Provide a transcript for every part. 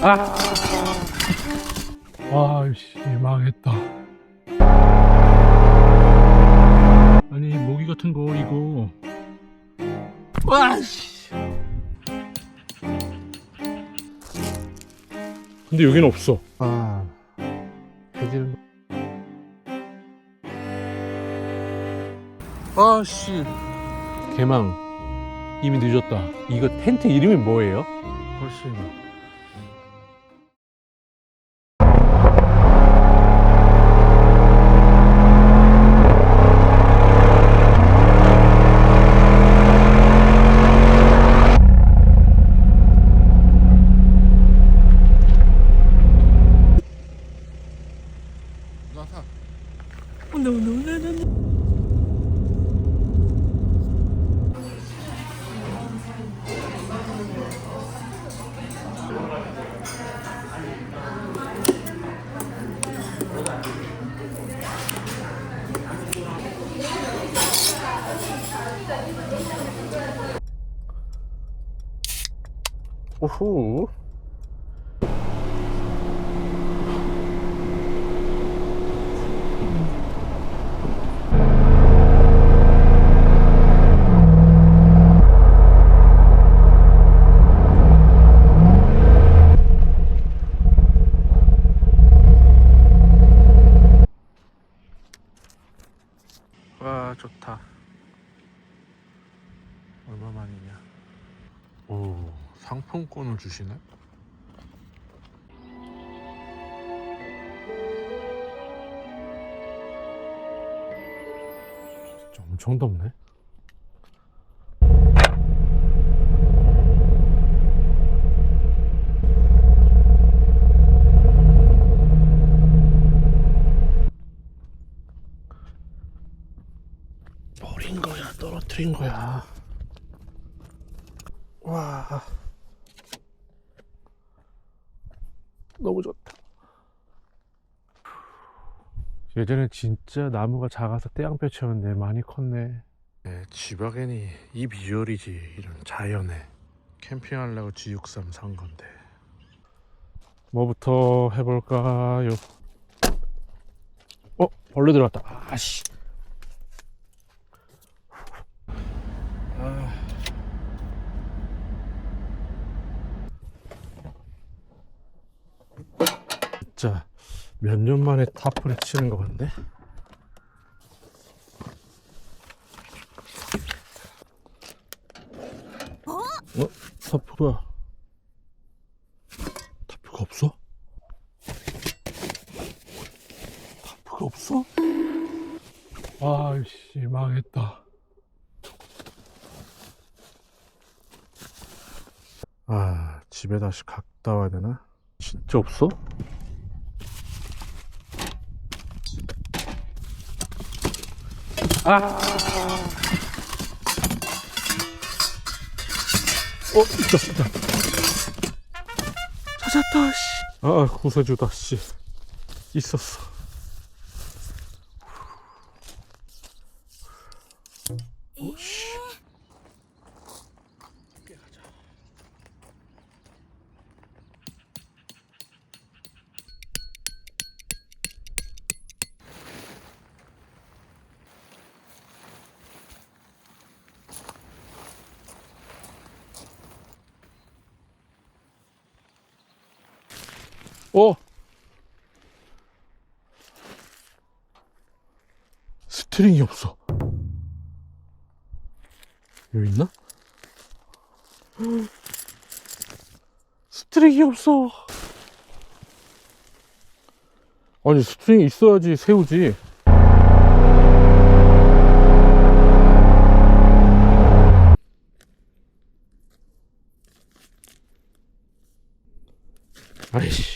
아, 아이씨, 망했다. 아니, 모기 같은 거, 이거. 와씨. 근데 여기는 없어. 아, 해지는. 아씨. 개망. 이미 늦었다. 이거 텐트 이름이 뭐예요? 훨씬. 오호. 와, 좋다. 얼마만이냐? 오, 상품권을 주시네? 진짜 엄청 덥네. 버린 거야, 떨어뜨린 거야. 와, 너무 좋다. 예전에 진짜 나무가 작아서 떼양볕이었는데 많이 컸네. 네, 지박엔이 이 비주얼이지. 이런 자연에 캠핑하려고 G63 산 건데. 뭐부터 해볼까요? 벌레 들어왔다. 아씨. 진짜 몇 년 만에 타프를 치는 것 같네. 타프가 없어? 타프가 없어? 아이씨, 망했다. 아, 집에 다시 갔다 와야 되나? 진짜 없어? 아, 있다. 찾았다, 씨. 아, 구세주다, 씨. 있었어. 씨. 스트링이 없어. 여기 있나? 스트링이 없어. 아니, 스트링이 있어야지 세우지. 아이씨.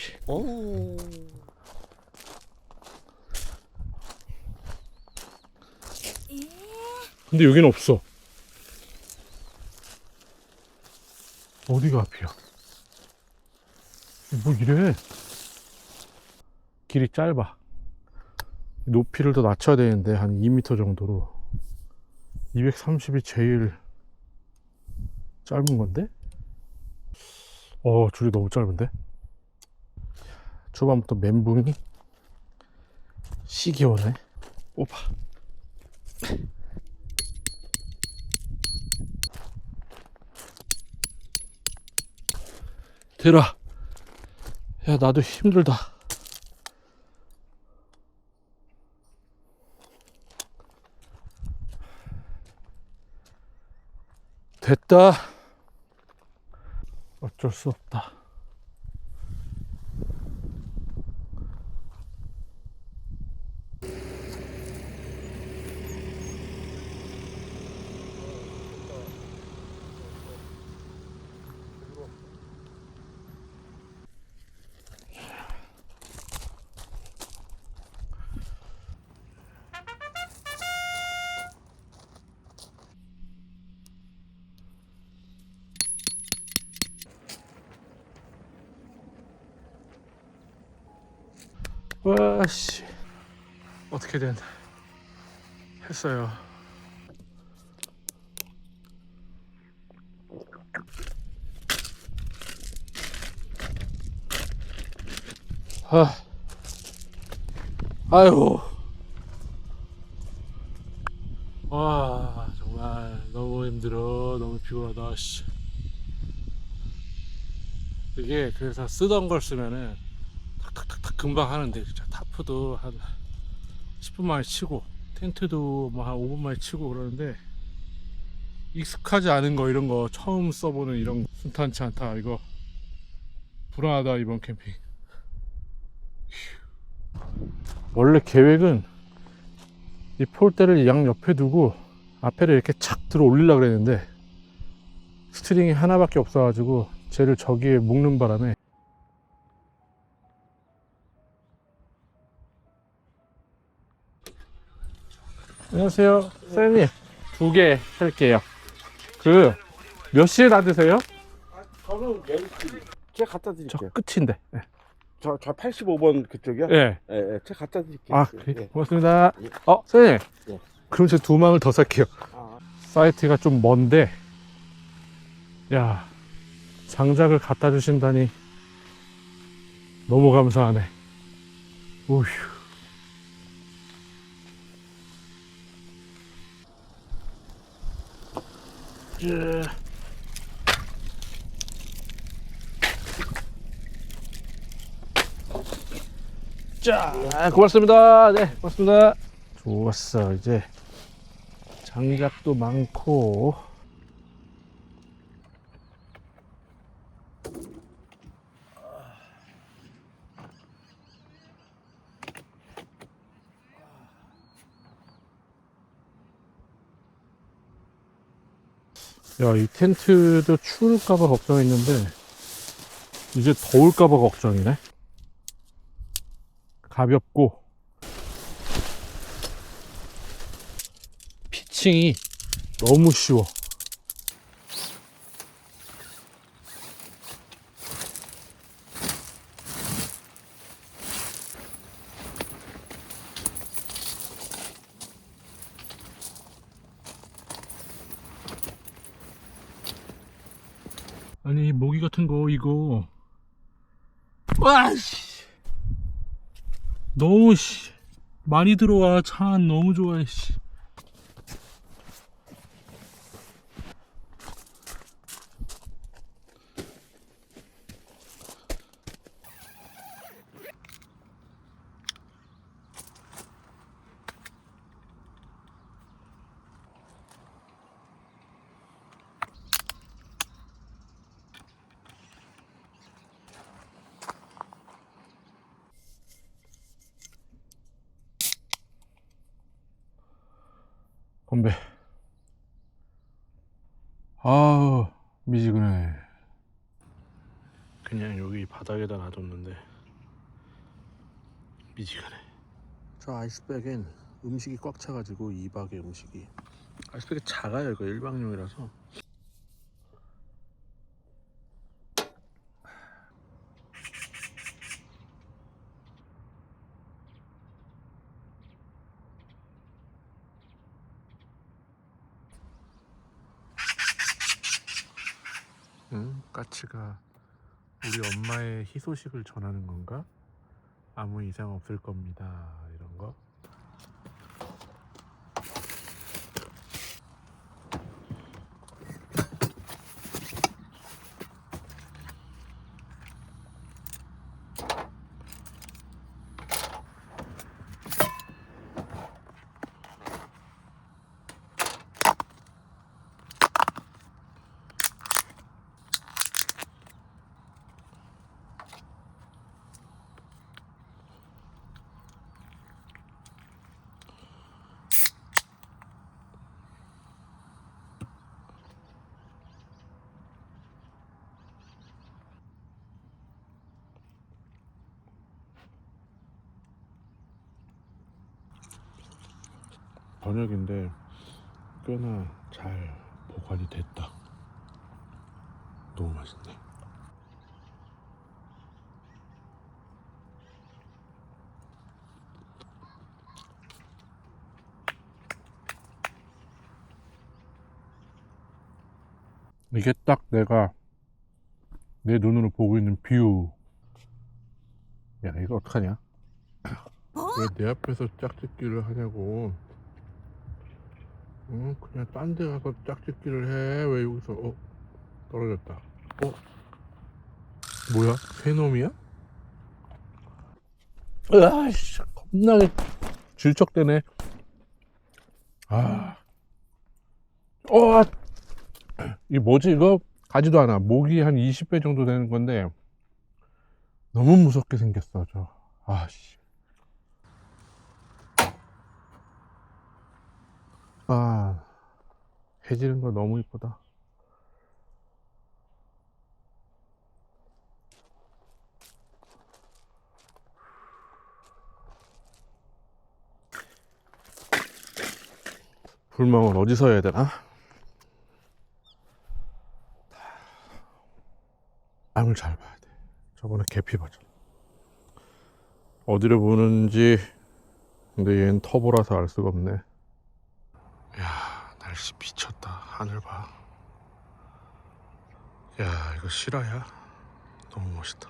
근데 여기는 없어. 어디가 앞이야? 뭐 이래? 길이 짧아. 높이를 더 낮춰야 되는데 한 2m 정도로. 230이 제일 짧은 건데? 줄이 너무 짧은데? 초반부터 멘붕이 시기 오네. 뽑아. 대라. 야, 나도 힘들다. 됐다. 어쩔 수 없다. 와씨, 어떻게든 했어요. 아유, 와, 정말 너무 힘들어. 너무 피곤하다. 씨. 이게 그래서 쓰던 걸 쓰면은 탁탁탁탁 금방 하는데, 진짜 타프도 한 10분 만에 치고 텐트도 뭐 한 5분 만에 치고 그러는데, 익숙하지 않은 거, 이런 거 처음 써보는 이런 거 순탄치 않다. 이거 불안하다, 이번 캠핑. 원래 계획은 이 폴대를 양 옆에 두고 앞에를 이렇게 착 들어 올리려고 그랬는데, 스트링이 하나밖에 없어가지고 쟤를 저기에 묶는 바람에. 안녕하세요 사장님, 2개 할게요. 그 몇 시에 닫으세요? 저는 10시. 제가 갖다 저 드릴게요. 끝인데. 네. 저 85번 그쪽이요? 예. 예, 예. 제가 갖다 드릴게요. 아, 그래? 예. 고맙습니다. 예. 사장님. 예. 그럼 제가 2망을 더 살게요. 아, 사이트가 좀 먼데, 야, 장작을 갖다 주신다니 너무 감사하네. 우휴. 자, 고맙습니다. 네, 고맙습니다. 좋았어. 이제 장작도 많고. 야, 이 텐트도 추울까봐 걱정했는데 이제 더울까봐 걱정이네. 가볍고 피칭이 너무 쉬워. 아니, 모기 같은 거 이거, 와씨, 너무 많이 들어와. 차 안 너무 좋아해. 건배. 아우, 미지근해. 그냥 여기 바닥에다 놔뒀는데 미지근해. 저 아이스백엔 음식이 꽉 차가지고 2박의 음식이. 아이스백이 작아요. 이거 1박용이라서. 까치가 우리 엄마의 희소식을 전하는 건가? 아무 이상 없을 겁니다. 이런 거. 저녁인데 꽤나 잘 보관이 됐다. 너무 맛있네. 이게 딱 내가 내 눈으로 보고 있는 뷰. 야, 이거 어떡하냐? 왜 내 앞에서 짝짓기를 하냐고. 응? 그냥 딴 데 가서 짝짓기를 해. 왜 여기서 떨어졌다. 뭐야? 새놈이야? 으아씨, 겁나게 질척대네. 이 뭐지 이거? 가지도 않아. 목이 한 20배 정도 되는 건데 너무 무섭게 생겼어. 아씨. 해지는 거 너무 이쁘다. 불멍은 어디서 해야 되나? 암을 잘 봐야 돼. 저번에 계피 버전. 어디를 보는지. 근데 얘는 터보라서 알 수가 없네. 야, 날씨 미쳤다. 하늘 봐. 야, 이거 실화야? 너무 멋있다.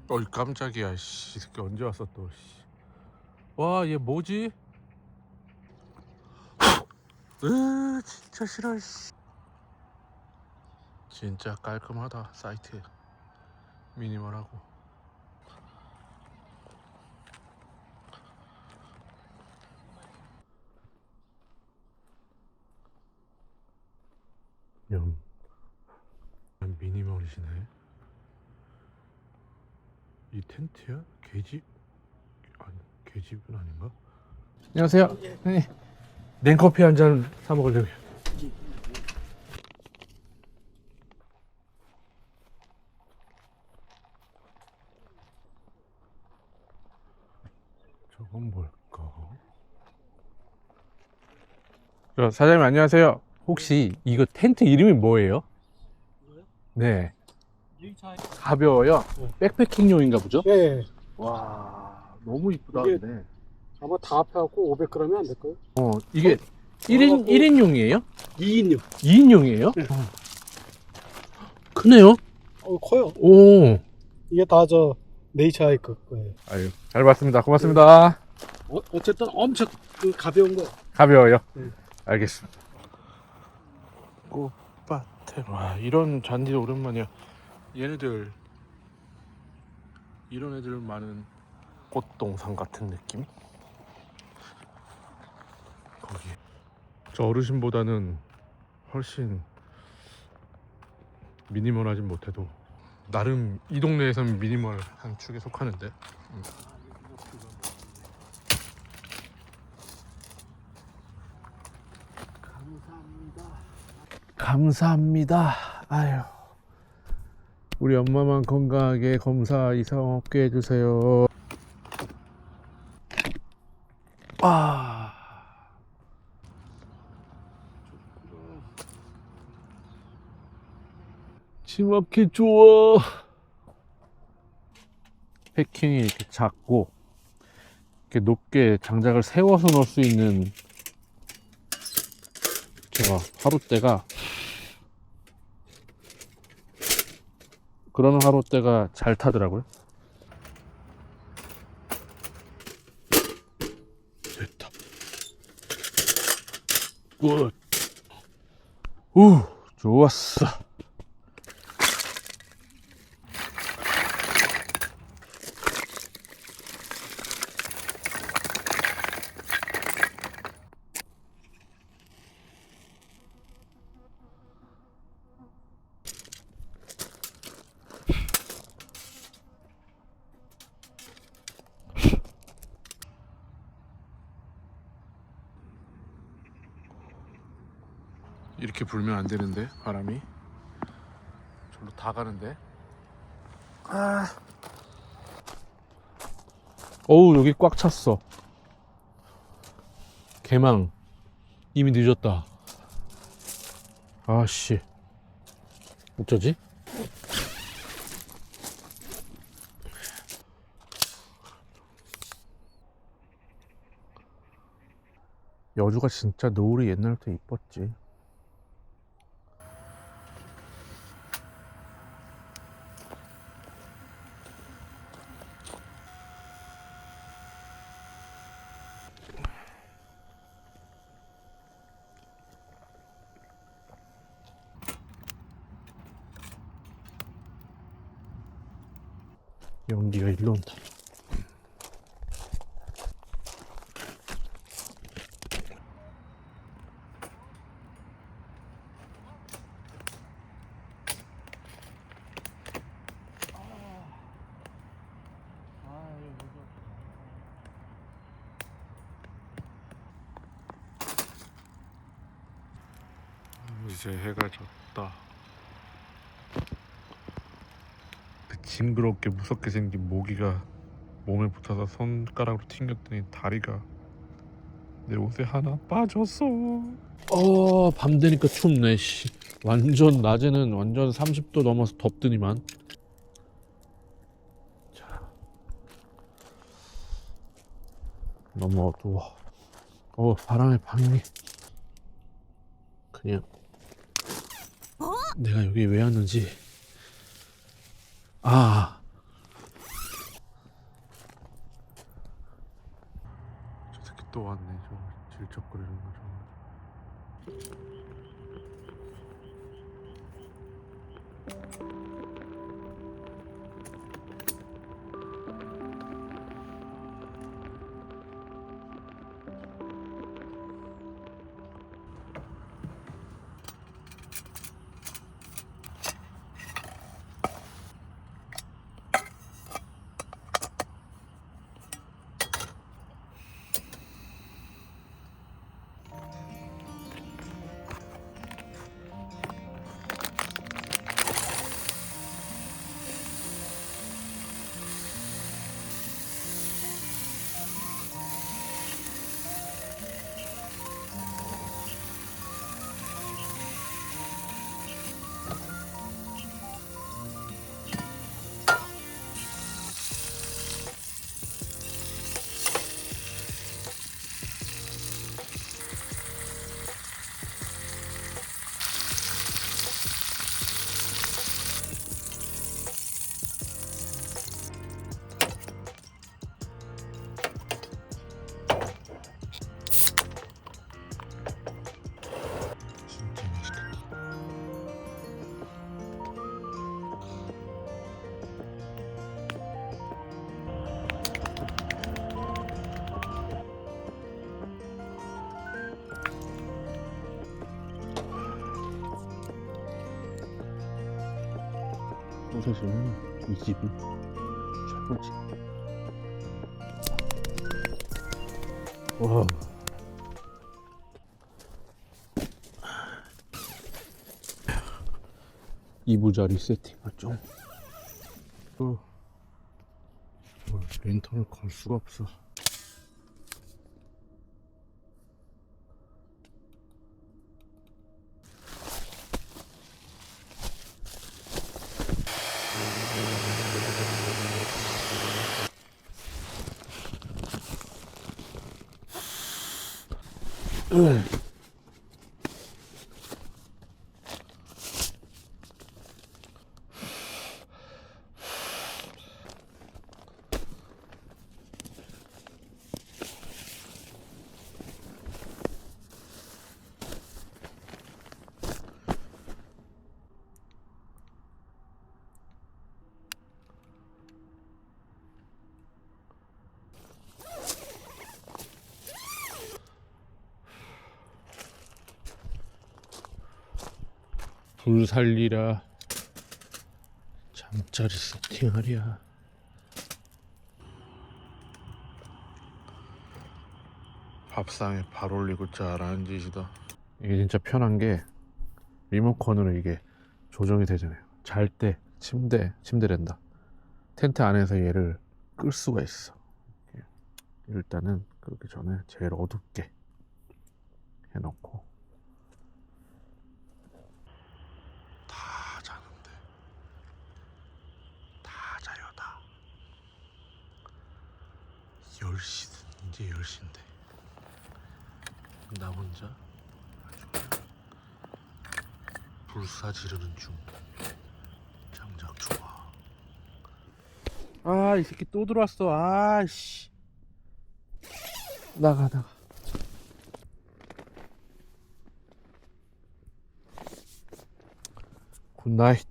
어이, 깜짝이야. 씨, 이 새끼 언제 왔어 또. 씨. 와, 얘 뭐지? 진짜 싫어. 씨. 진짜 깔끔하다. 사이트 미니멀하고. 미니멀이시네. 이 텐트야? 계집? 아니, 계집은 아닌가? 안녕하세요. 네. 냉커피 한 잔 사 먹으려고요. 저건 뭘까? 사장님 안녕하세요. 혹시 이거 텐트 이름이 뭐예요? 네. 가벼워요? 백패킹용인가 보죠? 네. 와, 너무 이쁘다. 이게- 근데. 아마 다 합해갖고 500g이 안 될까요? 이게 1인용이에요? 2인용. 2인용이에요? 네. 크네요? 커요. 오. 이게 다 네이처 하이크 거예요. 아유, 잘 봤습니다. 고맙습니다. 어쨌든 엄청 가벼운 거. 가벼워요? 네. 알겠습니다. 꽃밭에, 와, 이런 잔디 오랜만이야. 얘네들, 이런 애들 많은 꽃동산 같은 느낌? 거기. 저 어르신보다는 훨씬 미니멀하진 못해도 나름 이 동네에서는 미니멀한 축에 속하는데. 감사합니다. 아유, 우리 엄마만 건강하게 검사 이상 없게 해주세요. 지막히 좋아. 패킹이 이렇게 작고 이렇게 높게 장작을 세워서 넣을 수 있는, 제가 하루대가 그런 화롯대가 잘 타더라고요. 됐다. 굿. 좋았어. 이렇게 불면 안 되는데, 바람이 절로 다 가는데. 어우, 여기 꽉 찼어. 개망. 이미 늦었다. 아씨, 어쩌지? 여주가 진짜 노을이 옛날부터 이뻤지. 연기가 일로 온다. 이제 해가 졌다. 그 징그럽게 무섭게 생긴 모기가 몸에 붙어서 손가락으로 튕겼더니 다리가 내 옷에 하나 빠졌어. 밤 되니까 춥네. 씨. 완전 낮에는 완전 30도 넘어서 덥더니만. 자, 너무 어두워. 바람에 방이 그냥 내가 여기 왜 왔는지. 저 새끼 또 왔네. 저 질척거리는 거 좀. 진짜 맛있겠다. 소세지는 이 집이 최고지. 와. 이부자리 세팅을 좀. 랜턴을 걸 수가 없어. 불 살리라. 잠자리 세팅하랴. 밥상에 발 올리고 잘하는 짓이다. 이게 진짜 편한 게 리모컨으로 이게 조정이 되잖아요. 잘 때 침대랜다. 텐트 안에서 얘를 끌 수가 있어. 일단은 그러기 전에 제일 어둡게 해놓고 다 자는데 다 자요 다. 10시든 이제 10시인데 나 혼자 아주 불사 지르는 중. 장작 좋아. 아, 이 새끼 또 들어왔어. 아씨. 나가. 굿나잇.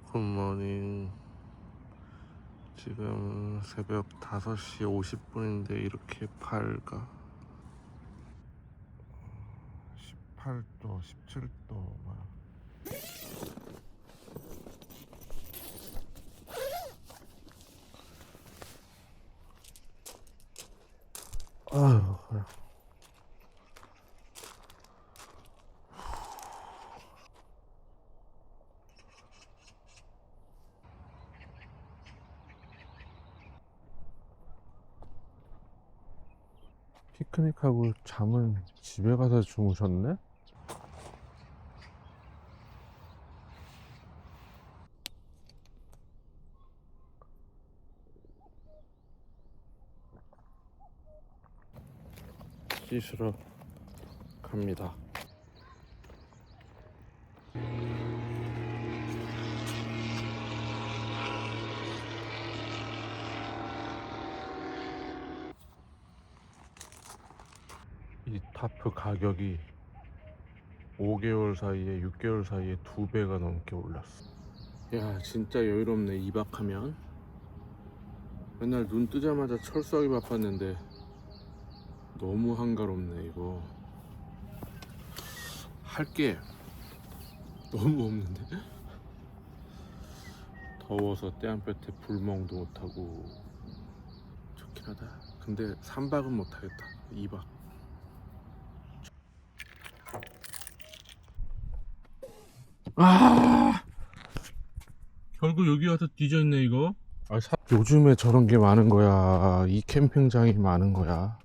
굿모닝. 지금 새벽 5시 50분인데 이렇게 밝아. 18도, 17도. 아유, 그래. 피크닉하고 잠은 집에 가서 주무셨네? 씻으러 갑니다. 이 타프 가격이 5개월 사이에 6개월 사이에 2배가 넘게 올랐어. 야, 진짜 여유롭네. 2박하면 맨날 눈 뜨자마자 철수하기 바빴는데 너무 한가롭네. 이거 할 게 너무 없는데. 더워서 때 한 볕에 불멍도 못하고 좋긴 하다. 근데 3박은 못하겠다. 2박. 아, 결국 여기 와서 뒤졌네 이거. 요즘에 저런 게 많은 거야. 이 캠핑장이 많은 거야.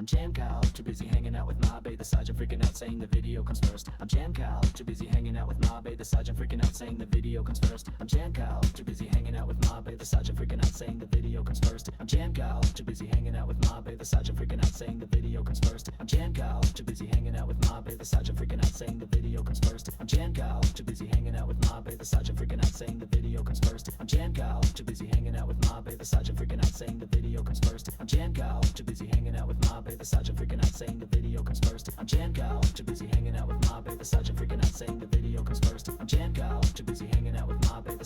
I'm Jam Cal, too busy hanging out with my bae. The sergeant freaking out saying the video comes first. I'm Jam Cal, too busy hanging out with my bae. The sergeant freaking out saying the video comes first. I'm Jam Cal, too busy hanging out with my bae. The sergeant freaking out saying the video comes first. I'm Jam Cal, too busy hanging out with my bae. The sergeant freaking out saying the video comes first. I'm Jam Cal, too busy hanging out with my bae. The sergeant freaking out saying the video comes first. I'm Jam Cal, too busy hanging out with my bae. The sergeant freaking out saying the video comes first. I'm Jam Cal, too busy hanging out with my bae. The sergeant freaking out saying the video comes first. I'm Jam Cal, too busy hanging out with my bae. The sergeant freaking out saying the video comes first. I'm Jam Cal, too busy hanging out with my bae. The sergeant freaking out saying the video comes first. I'm Jam Cal, too busy hanging out with my bae.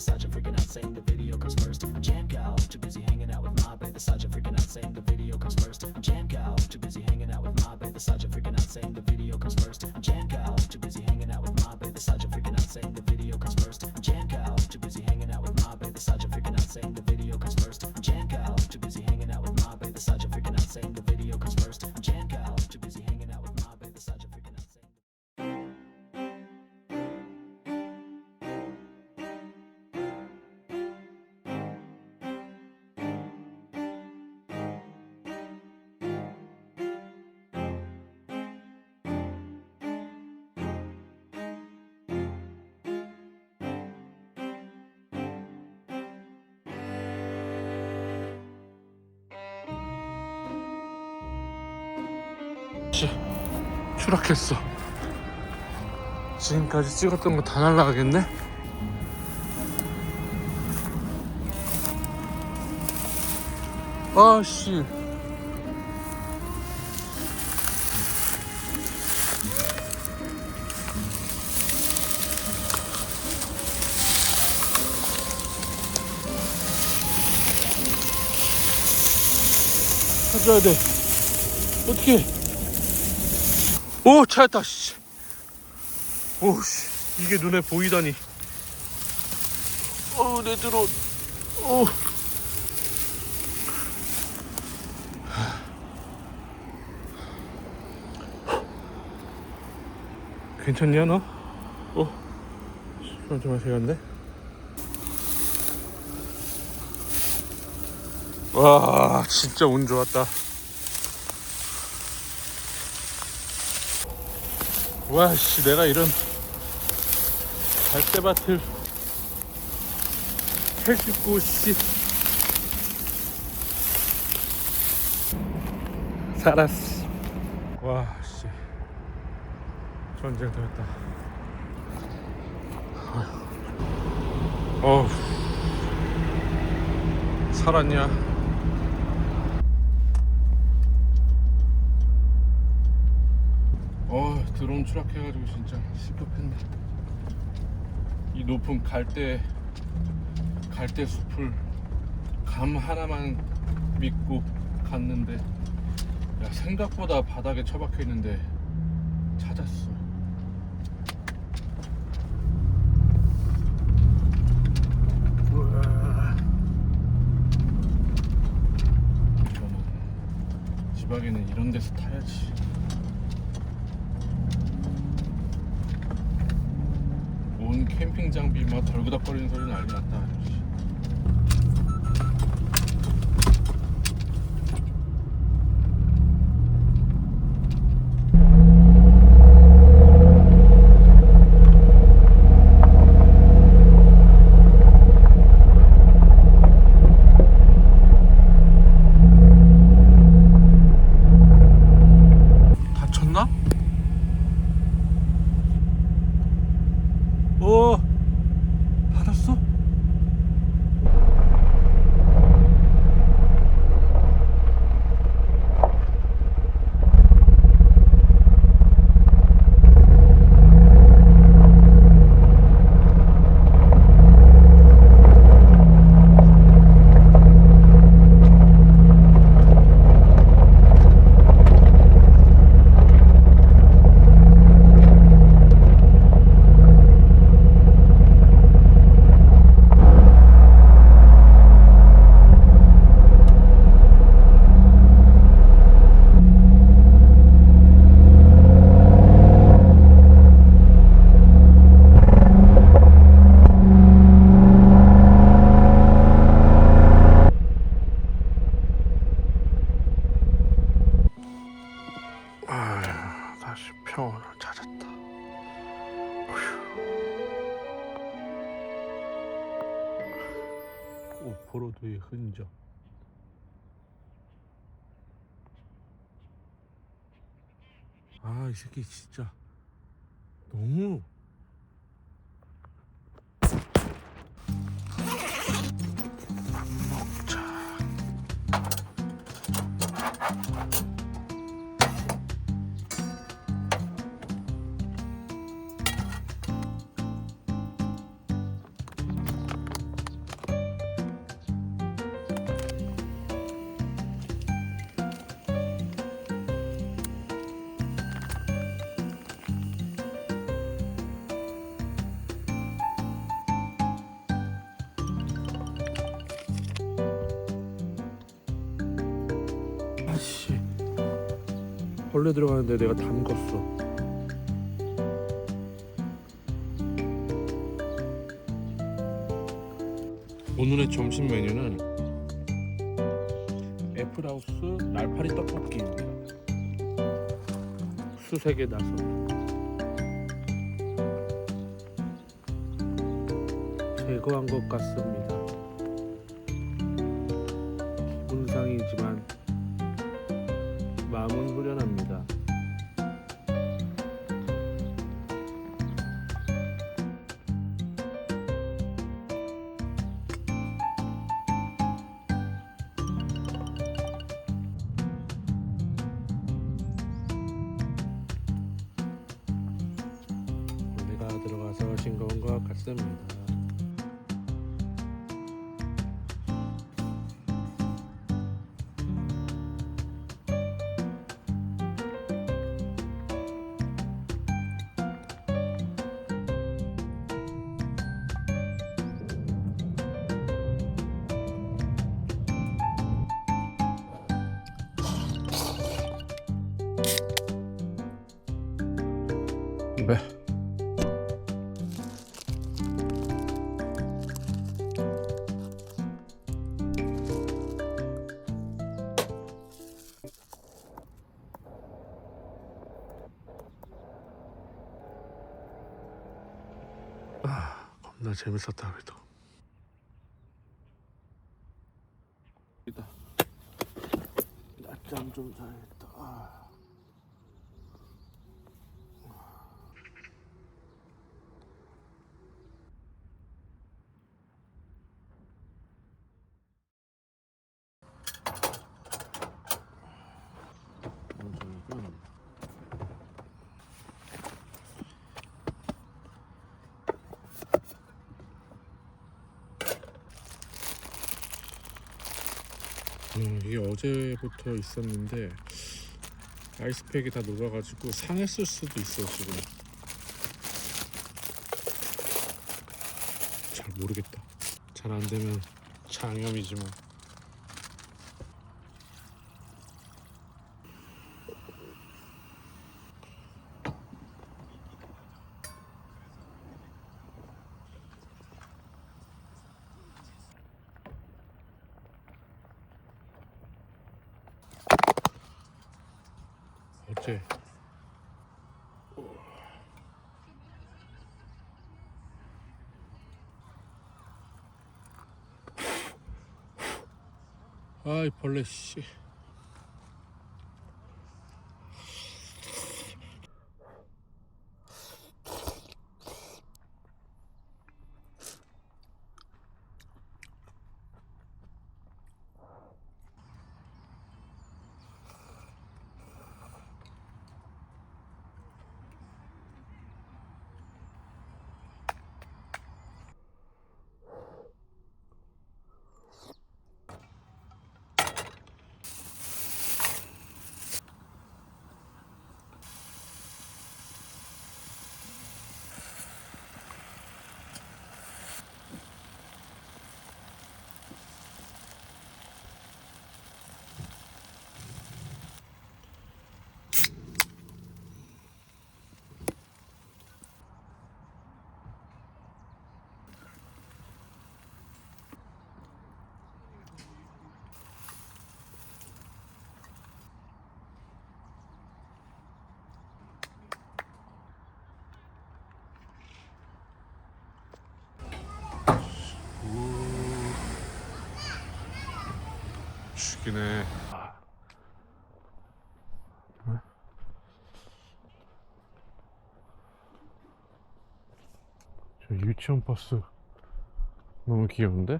The sergeant freaking out saying the video comes first. I'm Jam Cal, too busy hanging out with my bae. The sergeant freaking out saying the video comes first. I'm Jam Cal, too busy hanging out with my bae. The sergeant freaking out saying the video comes first. I'm Jam Cal, too busy hanging out with my bae. The sergeant freaking out saying the video comes first. I'm Jam Cal, too busy hanging out with my bae. The sergeant freaking out saying the video comes first. I'm Jam Cal, too busy hanging out with my bae. The sergeant freaking out saying the video comes first. I'm Jam Cal, too busy hanging out with my bae. The sergeant freaking out saying 추락했어. 지금까지 찍었던 거 다 날라가겠네? 아씨. 찾아야 돼. 어떻게? 오, 찾았다. 씨. 오, 씨. 이게 눈에 보이다니. 내 드론. 괜찮냐, 너? 좀 하세요인데? 와, 진짜 운 좋았다. 와씨, 내가 이런 갈대밭을 해줍고 씨 살았어. 와씨, 전쟁터였다. 살았냐? 드론 추락해가지고 진짜 시급했네. 이 높은 갈대 숲을 감 하나만 믿고 갔는데, 야, 생각보다 바닥에 처박혀 있는데 찾았어. 우와. 저는 지방에는 이런 데서 타야지. 온 캠핑 장비 막 덜그덕거리는 소리 난리 났다. 다쳤나? 받았어? 평온을 찾았다. 오포로드의 흔적. 아, 이 새끼 진짜 너무 먹자. 아씨, 벌레 들어가는데 내가 담궜어. 오늘의 점심 메뉴는 애플하우스 날파리 떡볶이입니다. 수색에 나서 제거한 것 같습니다. 기분상이지만 마음은 후련합니다. 벌레가 들어가서 싱거운 것 같습니다. 네. 아, 겁나 재밌었다 그래도. 이다. 낮잠 좀 자야겠다. 이게 어제부터 있었는데 아이스팩이 다 녹아가지고 상했을 수도 있어 지금. 잘 모르겠다. 잘 안 되면 장염이지 뭐. 어째 아이 벌레 씨. 웃기네. 저 유치원 버스 너무 귀여운데?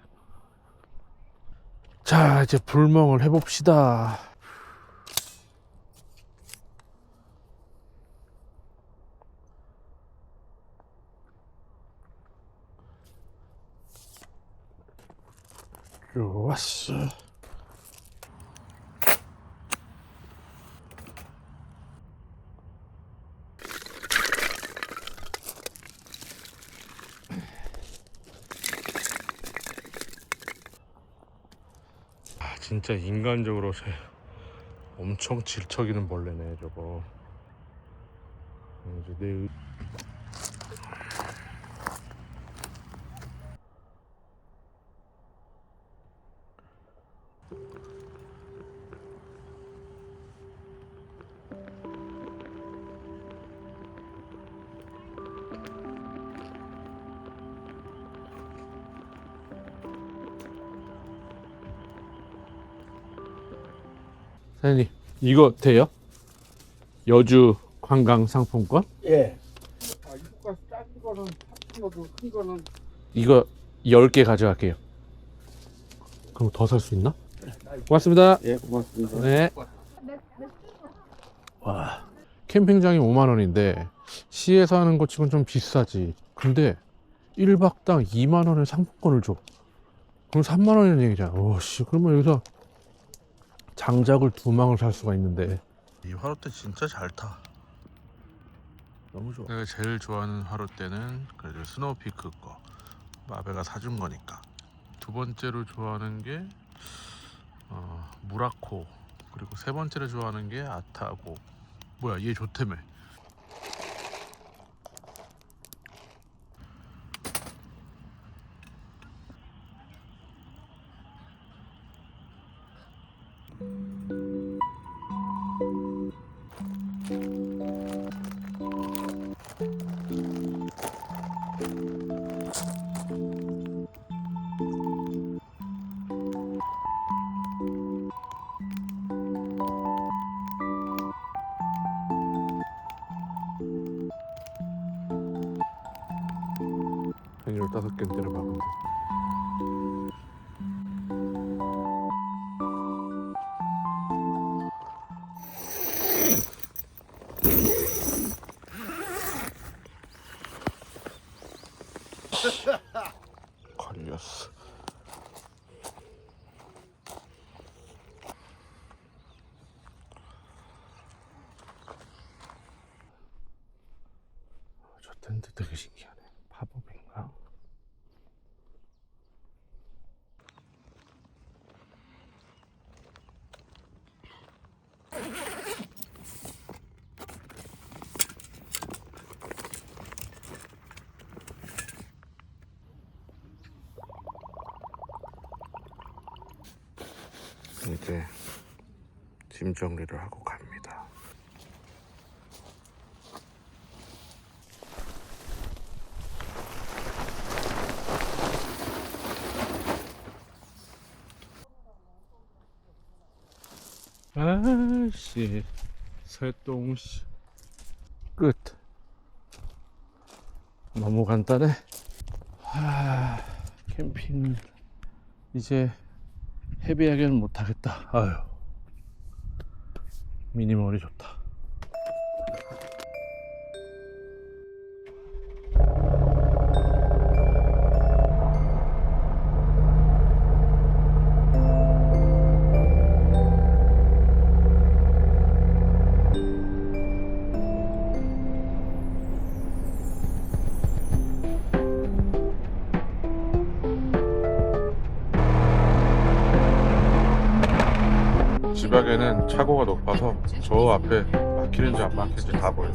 자, 이제 불멍을 해봅시다. 좋았어. 진짜 인간적으로 엄청 질척이는 벌레네 저거. 이제 내 사장님, 이거 돼요? 여주 관광 상품권? 예. 아, 이거가 작은 거는 3,000원이고 큰 거는 이거 10개 가져갈게요. 그럼 더 살 수 있나? 고맙습니다. 예, 고맙습니다. 네. 와, 캠핑장이 5만원인데 시에서 하는 것 치곤 좀 비싸지. 근데 1박당 2만원의 상품권을 줘. 그럼 3만원이라는 얘기잖아. 오씨, 그러면 여기서 장작을 2망을 살 수가 있는데. 이 화롯대 진짜 잘 타. 너무 좋아. 내가 제일 좋아하는 화롯대는 그래도 스노우피크 거. 마베가 사준 거니까. 두 번째로 좋아하는 게 무라코. 그리고 세 번째로 좋아하는 게 아타고. 뭐야, 얘 좋다며. 한 15개는 때려박은데. 걸렸어. 저 텐트 되게 신기하네. 팝업인가? 이제 짐 정리를 하고 갑니다. 아씨, 새똥씨 끝. 너무 간단해. 캠핑 이제 헤비하게는 못하겠다. 아유, 미니멀이 좋다. 지박에는 차고가 높아서 저 앞에 막히는지 안 막히는지 다 보여.